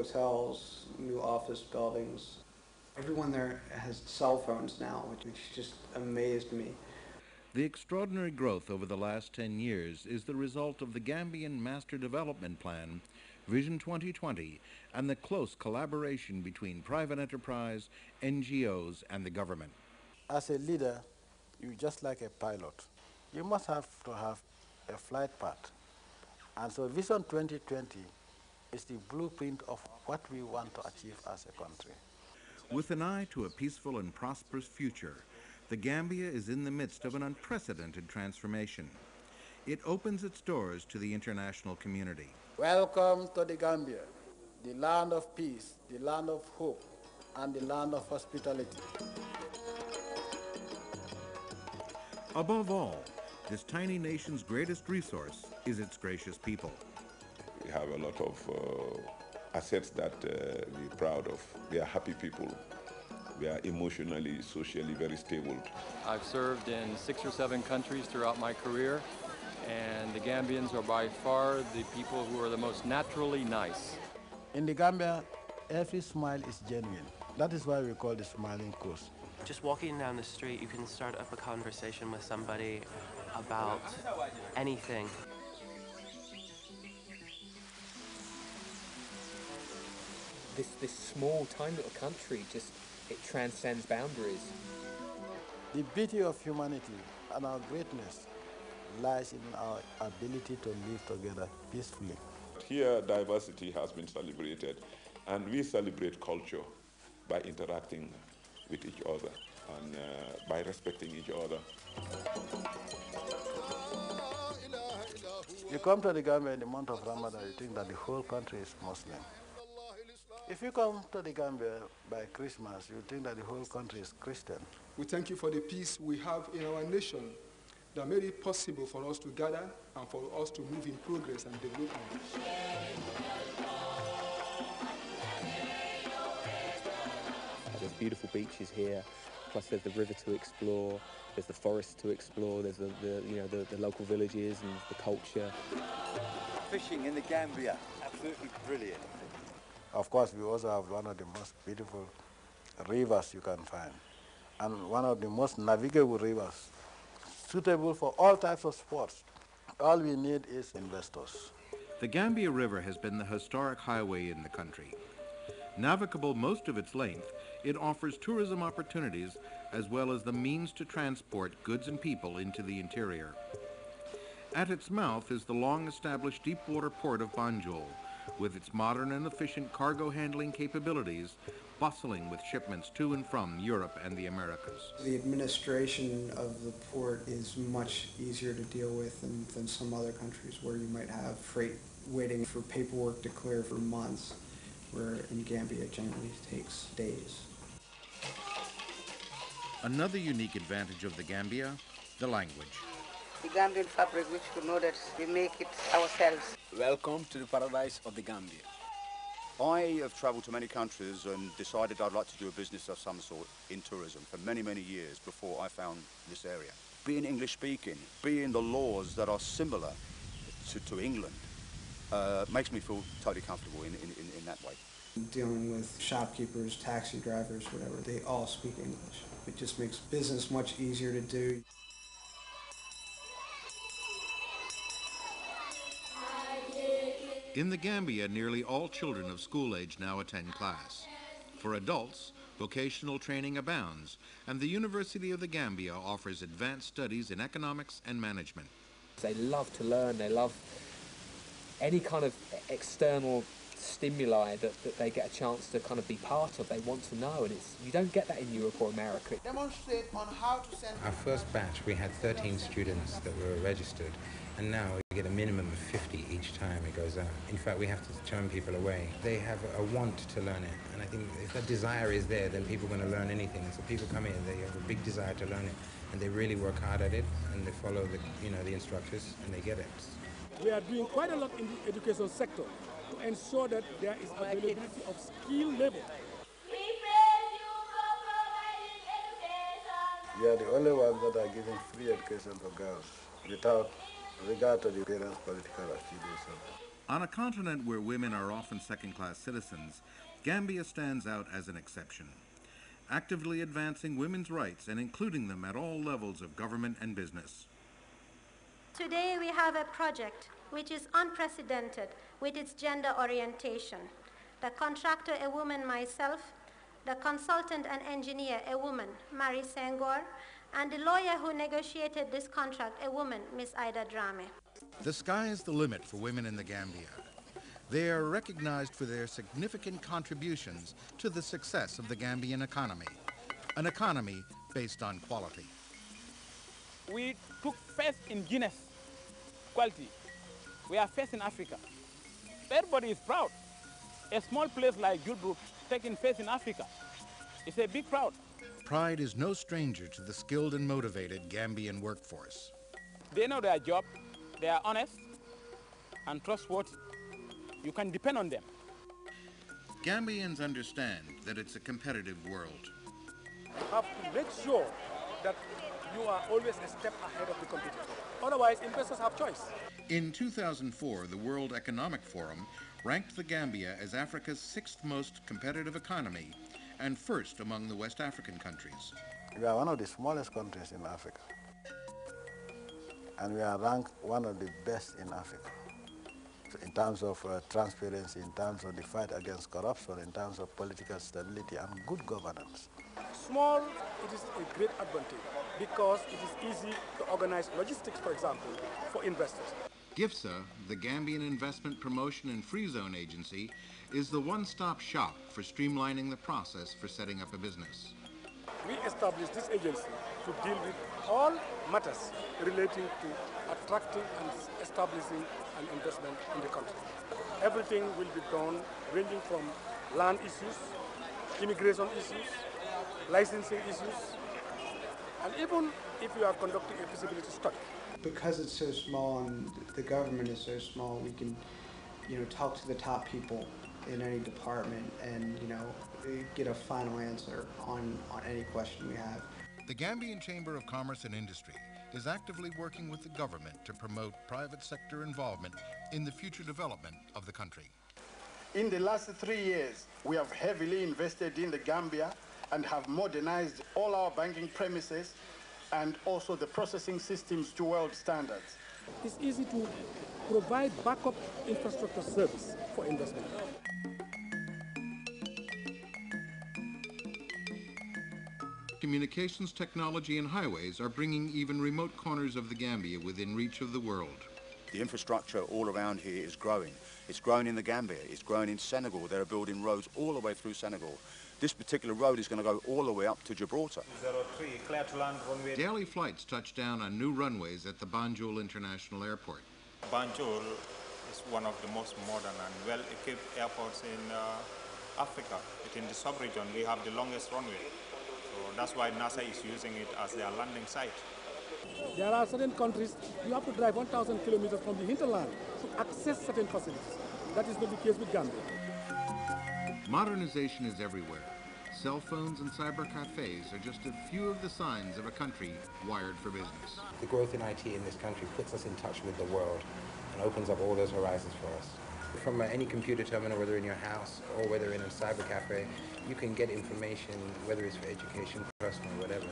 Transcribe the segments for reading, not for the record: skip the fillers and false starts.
hotels, new office buildings. Everyone there has cell phones now, which just amazed me. The extraordinary growth over the last 10 years is the result of the Gambian Master Development Plan, Vision 2020, and the close collaboration between private enterprise, NGOs, and the government. As a leader, you're just like a pilot. You must have to have a flight path. And so Vision 2020 is the blueprint of what we want to achieve as a country. With an eye to a peaceful and prosperous future, the Gambia is in the midst of an unprecedented transformation. It opens its doors to the international community. Welcome to the Gambia, the land of peace, the land of hope, and the land of hospitality. Above all, this tiny nation's greatest resource is its gracious people. We have a lot of assets that we're proud of. We are happy people. We are emotionally, socially very stable. I've served in 6 or 7 countries throughout my career, and the Gambians are by far the people who are the most naturally nice. In the Gambia, every smile is genuine. That is why we call the Smiling Coast. Just walking down the street, you can start up a conversation with somebody about anything. This small, tiny little country it transcends boundaries. The beauty of humanity and our greatness lies in our ability to live together peacefully. Here, diversity has been celebrated, and we celebrate culture by interacting with each other and by respecting each other. You come to the Gambia in the month of Ramadan, you think that the whole country is Muslim. If you come to the Gambia by Christmas, you think that the whole country is Christian. We thank you for the peace we have in our nation that made it possible for us to gather and for us to move in progress and development. There's beautiful beaches here, plus there's the river to explore, there's the forest to explore, there's the local villages and the culture. Fishing in the Gambia, absolutely brilliant. Of course, we also have one of the most beautiful rivers you can find, and one of the most navigable rivers, suitable for all types of sports. All we need is investors. The Gambia River has been the historic highway in the country. Navigable most of its length, it offers tourism opportunities as well as the means to transport goods and people into the interior. At its mouth is the long-established deep-water port of Banjul, with its modern and efficient cargo handling capabilities, bustling with shipments to and from Europe and the Americas. The administration of the port is much easier to deal with than some other countries where you might have freight waiting for paperwork to clear for months, where in Gambia it generally takes days. Another unique advantage of the Gambia, the language. The Gambian fabric, which we know that we make it ourselves. Welcome to the paradise of the Gambia. I have travelled to many countries and decided I'd like to do a business of some sort in tourism for many, many years before I found this area. Being English speaking, being the laws that are similar to England, makes me feel totally comfortable in that way. Dealing with shopkeepers, taxi drivers, whatever, they all speak English. It just makes business much easier to do. In the Gambia, nearly all children of school age now attend class. For adults, vocational training abounds, and the University of the Gambia offers advanced studies in economics and management. They love to learn, they love any kind of external stimuli that they get a chance to kind of be part of. They want to know, and you don't get that in Europe or America. Demonstrate on how to send. Our first batch, we had 13 students that were registered, and now we get a minimum of 50 each time it goes out. In fact, we have to turn people away. They have a want to learn it, and I think if that desire is there, then people are going to learn anything. So people come in, they have a big desire to learn it, and they really work hard at it, and they follow the instructors, and they get it. We are doing quite a lot in the education sector to ensure that there is availability of skilled labor. We are the only ones that are giving free education for girls without regard to the parents' political affiliation. On a continent where women are often second-class citizens, Gambia stands out as an exception, actively advancing women's rights and including them at all levels of government and business. Today we have a project which is unprecedented with its gender orientation. The contractor, a woman, myself, the consultant and engineer, a woman, Mary Senghor, and the lawyer who negotiated this contract, a woman, Miss Ida Drame. The sky is the limit for women in the Gambia. They are recognized for their significant contributions to the success of the Gambian economy, an economy based on quality. We took first in Guinness quality. We are first in Africa. Everybody is proud. A small place like Gilbrook taking first in Africa. It's a big proud. Pride is no stranger to the skilled and motivated Gambian workforce. They know their job. They are honest and trustworthy. You can depend on them. Gambians understand that it's a competitive world. You have to make sure that you are always a step ahead of the competitor. Otherwise, investors have choice. In 2004, the World Economic Forum ranked the Gambia as Africa's 6th most competitive economy and first among the West African countries. We are one of the smallest countries in Africa. And we are ranked one of the best in Africa. So in terms of transparency, in terms of the fight against corruption, in terms of political stability and good governance. Small, it is a great advantage because it is easy to organize logistics, for example, for investors. GIFSA, the Gambian Investment Promotion and Free Zone Agency, is the one-stop shop for streamlining the process for setting up a business. We established this agency to deal with all matters relating to attracting and establishing an investment in the country. Everything will be done ranging from land issues, immigration issues, licensing issues, and even if you are conducting a feasibility study. Because it's so small and the government is so small, we can, talk to the top people in any department and, get a final answer on any question we have. The Gambian Chamber of Commerce and Industry is actively working with the government to promote private sector involvement in the future development of the country. In the last 3 years, we have heavily invested in the Gambia and have modernized all our banking premises and also the processing systems to world standards. It's easy to provide backup infrastructure service for investment. Communications technology and highways are bringing even remote corners of the Gambia within reach of the world. The infrastructure all around here is growing. It's growing in the Gambia, it's growing in Senegal. They're building roads all the way through Senegal. This particular road is going to go all the way up to Gibraltar. 03, clear to land runway. Daily flights touch down on new runways at the Banjul International Airport. Banjul is one of the most modern and well-equipped airports in Africa. Within the sub-region, we have the longest runway. So that's why NASA is using it as their landing site. There are certain countries, you have to drive 1,000 kilometers from the hinterland to access certain facilities. That is not the case with Gambia. Modernization is everywhere. Cell phones and cyber cafes are just a few of the signs of a country wired for business. The growth in IT in this country puts us in touch with the world and opens up all those horizons for us. From any computer terminal, whether in your house or whether in a cyber cafe, you can get information, whether it's for education, personal, whatever.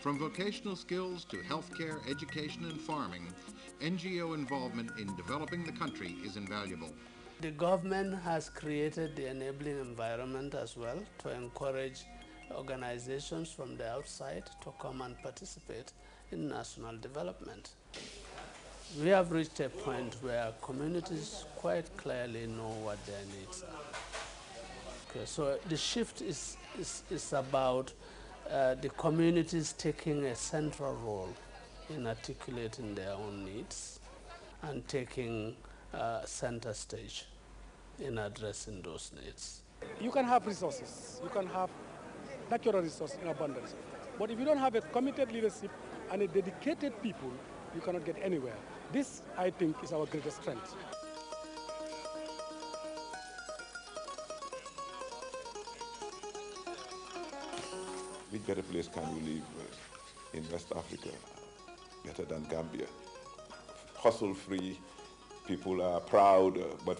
From vocational skills to healthcare, education, and farming, NGO involvement in developing the country is invaluable. The government has created the enabling environment as well to encourage organizations from the outside to come and participate in national development. We have reached a point where communities quite clearly know what their needs are. Okay, so the shift is about the communities taking a central role in articulating their own needs and taking center stage in addressing those needs. You can have resources, you can have natural resources in abundance, but if you don't have a committed leadership and a dedicated people, you cannot get anywhere. This, I think, is our greatest strength. Which better place can you live in West Africa better than Gambia? hustle-free. People are proud, but